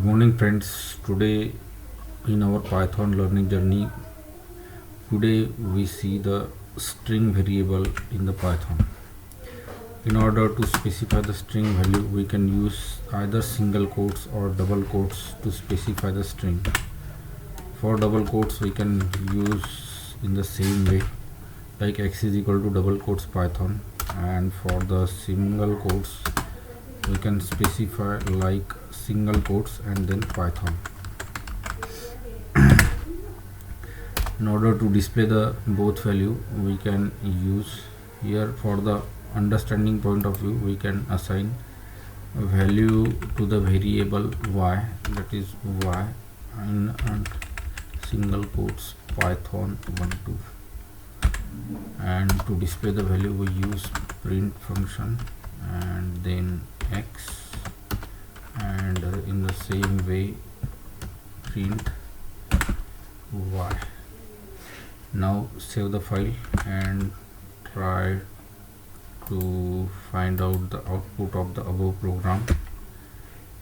morning friends. Today in our Python learning journey, today we see the string variable in the Python. In order to specify the string value, we can use either single quotes or double quotes to specify the string. For double quotes we can use in the same way, like x is equal to double quotes Python, and for the single quotes we can specify like single quotes and then Python. In order to display the both value, we can use here, for the understanding point of view, we can assign a value to the variable y, that is y, and single quotes Python 12, and to display the value we use print function and then x, and in the same way print y. Now save the file and try to find out the output of the above program,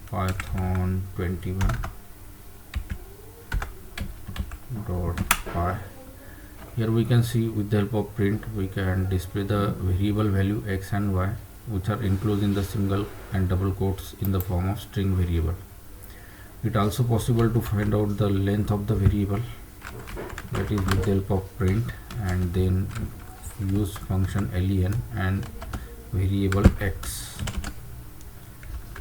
Python 21.py. Here we can see, with the help of print we can display the variable value x and y, which are enclosed in the single and double quotes in the form of string variable. It also possible to find out the length of the variable, that is with the help of print and then use function len and variable x.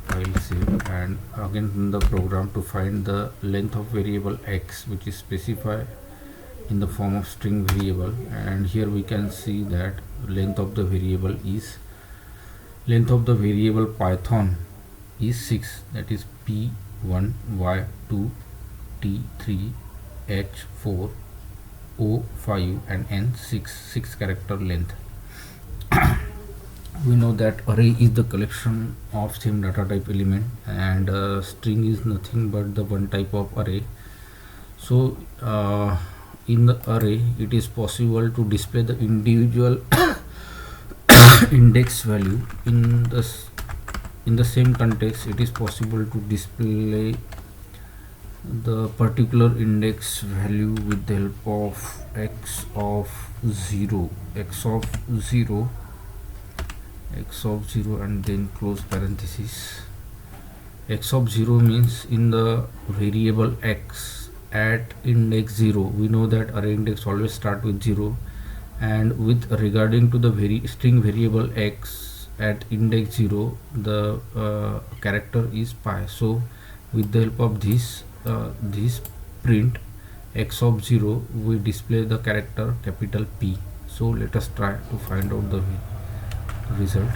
File save, and again in the program to find the length of variable x, which is specified in the form of string variable. And here we can see that length of the variable Python is 6, that is p1 y2 t3 h4 o5 and n6 character length. We know that array is the collection of same data type element, and string is nothing but the one type of array. So in the array it is possible to display the individual index value. In the same context, it is possible to display the particular index value with the help of x of 0 and then close parenthesis. X of 0 means in the variable x at index 0. We know that array index always start with 0, and with regarding to the string variable x at index 0, the character is pi. So with the help of this print x of 0, we display the character capital P. So let us try to find out the result.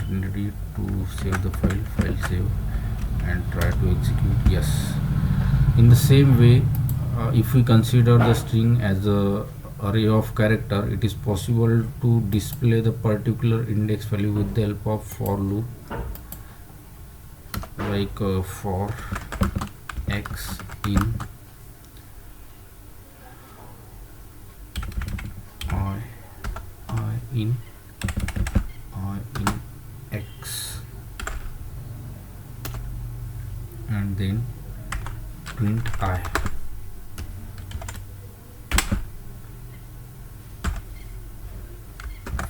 Ready to save the file save and try to execute. Yes, in the same way, if we consider the string as a array of character, it is possible to display the particular index value with the help of for loop, like for x in I in x, and then print I.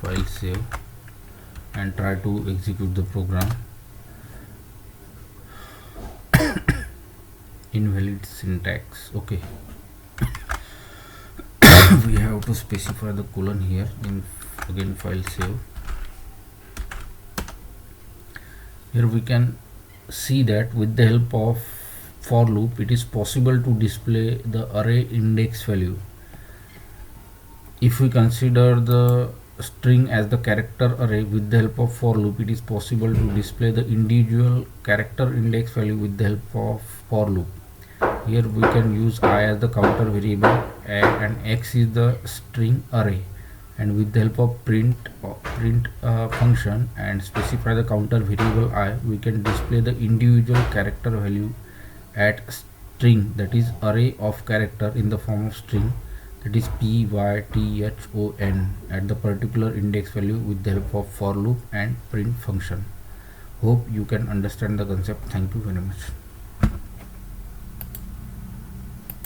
File save and try to execute the program. Invalid syntax. Okay. We have to specify the colon here. In again file save. Here we can see that with the help of for loop, it is possible to display the array index value. If we consider the string as the character array, with the help of for loop it is possible to display the individual character index value with the help of for loop. Here we can use I as the counter variable and x is the string array, and with the help of print function and specify the counter variable I, we can display the individual character value at string, that is array of character in the form of string, it is python at the particular index value with the help of for loop and print function. Hope you can understand the concept. Thank you very much.